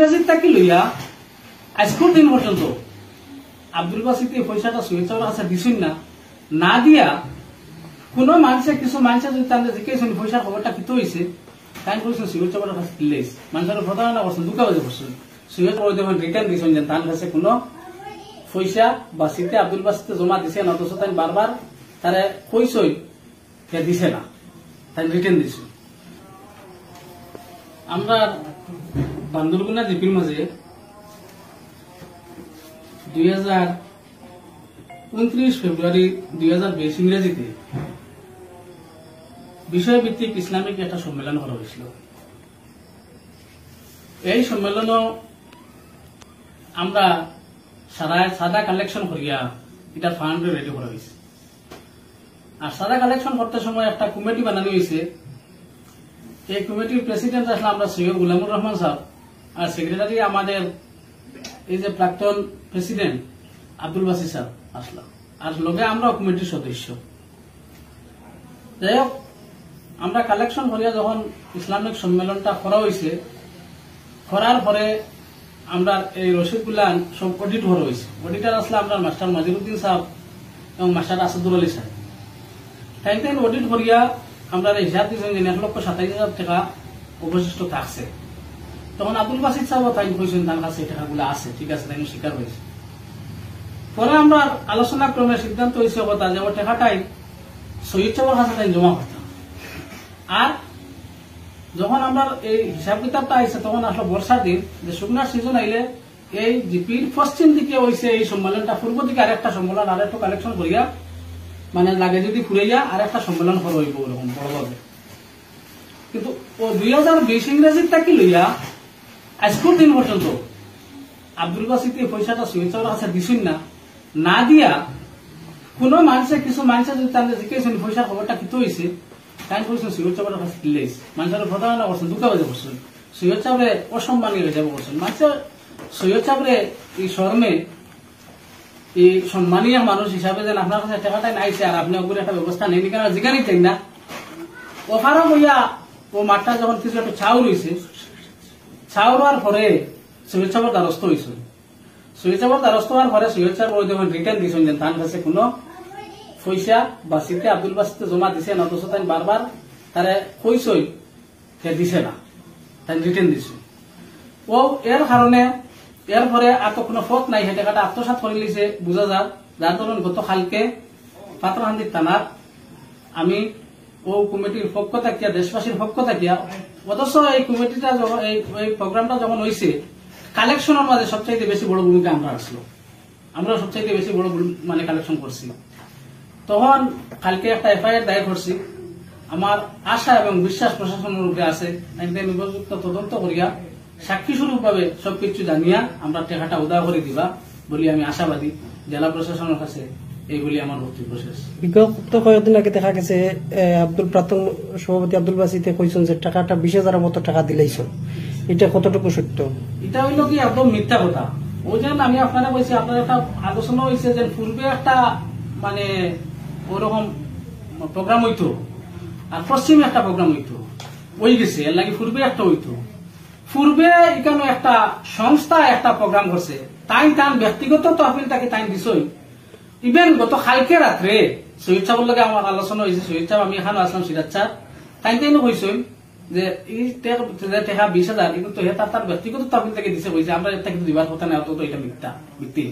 ইংরেজির তাকি লইয়া আজকের দিন পর্যন্ত আব্দুল বাসিত এই পয়সাটা সৈয়দ সাহেবের কাছে দিছুন না দিয়া কোন মানুষে কিছু মানুষে যদি তাদের জিজ্ঞেস পয়সার খবরটা কিতো হয়েছে তাই বলছেন সৈয়দ সাহেবের কাছে দিলেই মানুষের প্রতারণা করছেন দুঃখাবাজি করছেন সৈয়দ সাহেব রিটার্ন দিয়েছেন যে তার কাছে কোনো পয়সা বাসিতে আব্দুল বাসিতে জমা দিছে না, অথচ তাই বারবার তারা কইসই দিছে না, তাই রিটার্ন দিছে। আমরা বান্দরগুনা জিপির মাঝে 29 ফেব্রুয়ারি 2022 ইংরেজিতে বিষয়ভিত্তিক ইসলামিক একটা সম্মেলন করা হয়েছিল। এই সম্মেলন আমরা সাদা কালেকশন করিয়া এটা ফান্ড রেডি করা হয়েছে। আর সাদা কালেকশন করতে সময় একটা কমিটি বানানো হয়েছে। এই কমিটির প্রেসিডেন্ট আসলে আমরা সৈয়দ গুলামুর রহমান সাহেব, আর সেক্রেটারি আমাদের এই যে প্রাক্তন প্রেসিডেন্ট আব্দুল বাসিত সাহেব আসলাম, আর লগে আমরা কমিটির সদস্য। যাই হোক, আমরা কালেকশন করিয়া যখন ইসলামিক সম্মেলনটা করা হয়েছে, করার পরে আমরা এই রসিদ গুলা সব অডিট করা হয়েছে। অডিটার আসলে আমরা মাস্টার মাজিরুদ্দিন সাহেব এবং মাস্টার আসাদুল আলী সাহেব। তাই অডিট করিয়া আমরা হিসাব দিয়েছেন যে 1,27,000 টাকা অবশিষ্ট থাকছে। তখন আব্দুল বাসিত সাহেব তাই কইছেন তার কাছে এই টাকাগুলো আছে, ঠিক আছে, তাই স্বীকার হয়েছে। পরে আমরা আলোচনা ক্রমে সিদ্ধান্ত হয়েছে কথা যে ওই টাকাটাই সৈয়দ সাহেবের কাছে তাই জমা করতাম। আর যখন আমরা এই হিসাব কিতাবটা আইছে তখন আসলে বর্ষার দিন, যে শুকনার সিজন আইলে এই জিপির পশ্চিম দিকে হয়েছে এই সম্মেলনটা, পূর্ব দিকে আরেকটা সম্মেলন আর একটু কালেকশন করিয়া মানে লাগে যদি ফুরাইয়া আর একটা সম্মেলন করা হইব ওরকম বড়ভাবে। কিন্তু 2020 ইংরেজির তাকি লইয়া আজকের দিন পর্যন্ত আব্দুল বাসিত এই পয়সাটা সৈয়দ সাহেবের কাছে দিছুন না দিয়া কোন মানুষে কিছু মানুষে যদি তাদের জিজ্ঞেস পয়সার খবরটা কিতো হয়েছে তাই বলছেন সৈয়দ সাহেবের কাছে দিলেই মানুষের প্রতারণা করছেন, দুঃখাবাজি করছেন, সৈয়দ সাহেবরে অসম্মানীয় হিসাবে করছেন। মানুষের সৈয়দ সাহেবরে এই শর্মে এই সম্মানীয় মানুষ হিসাবে যেন আপনার কাছে টাকাটাই নাইছে আর আপনি ওপরে একটা ব্যবস্থা নেই কেন জিজ্ঞানি চাই না। ওখানে বইয়া ও মাঠটা যখন কিছু একটা ছাউল হয়েছে, ছাউল হওয়ার পরে সৈয়দ সাহেবের দ্বারস্থ হয়েছে। সৈয়দ সাহেবের দ্বারস্থ হওয়ার পরে সৈয়দ সাহেব যখন রিটার্ন দিয়েছেন যে তার কাছে কোনো পয়সা বাসিতে আব্দুল বাসিতে জমা দিছে না, অথচ তাই বারবার তারা কইসই দিছে না, তাই রিটার্ন দিছে। ও এর কারণে এরপরে আর তো কোনো পথ নাই, সেই টাকাটা আত্মসাৎ করে লিছে বোঝা যায়। যার ধরুন গতকালকে পাত্রহান্দির থানার আমি ও কমিটির পক্ষ থাকিয়া দেশবাসীর পক্ষ থাকিয়া, অথচ এই কমিটিটা যখন এই প্রোগ্রামটা যখন হয়েছে কালেকশনের মাঝে সবচাইতে বেশি বড় ভূমিকা আমরা আসলো, আমরা সবচাইতে বেশি বড় মানে কালেকশন করছি। তখন কালকে একটা এফআইআর দায়ের করছি। আমার আশা এবং বিশ্বাস প্রশাসনের উপরে আছে, উপযুক্ত তদন্ত করিয়া সাক্ষী স্বরূপ ভাবে সবকিছু জানিয়া আমরা টাকাটা উদা করে দিবা বলি আমি আশাবাদী। জেলা প্রশাসনের কাছে এইগুলি আমার বক্তব্য শেষ। বিগত কয়েকদিন আগে দেখা গেছে প্রাক্তন সভাপতি আব্দুল বাসিতে কইছেন যে টাকাটা 20,000 মতো টাকা দিলেইছেন, এটা কতটুকু সত্য? এটা হইল কি একদম মিথ্যা কথা। ওই জন্য আমি আপনারা বলছি, আপনার একটা আলোচনা হয়েছে যে পূর্বে একটা মানে ওরকম প্রোগ্রাম হইতো আর পশ্চিমে একটা প্রোগ্রাম হইতো, ওই গেছে এর লাগে পূর্বে একটা হইতো। পূর্বে এখানে একটা সংস্থা একটা প্রোগ্রাম করছে, তাই তার ব্যক্তিগত তহবিল তাকে তাই দিছই। ইভেন গত কালকে রাত্রে সৈয়দ সাহেবের লগে আমার আলোচনা হয়েছে, সৈয়দ সাহেব আমি এখানে আসলাম সিরাজ স্যার, তাই কইসই যে এই টাকা 20,000 কিন্তু তার ব্যক্তিগত তহবিল থেকে দিছে, কইছে আমরা এটা কিন্তু দিবার কথা না, অত এটা মিথ্যা ভিত্তি।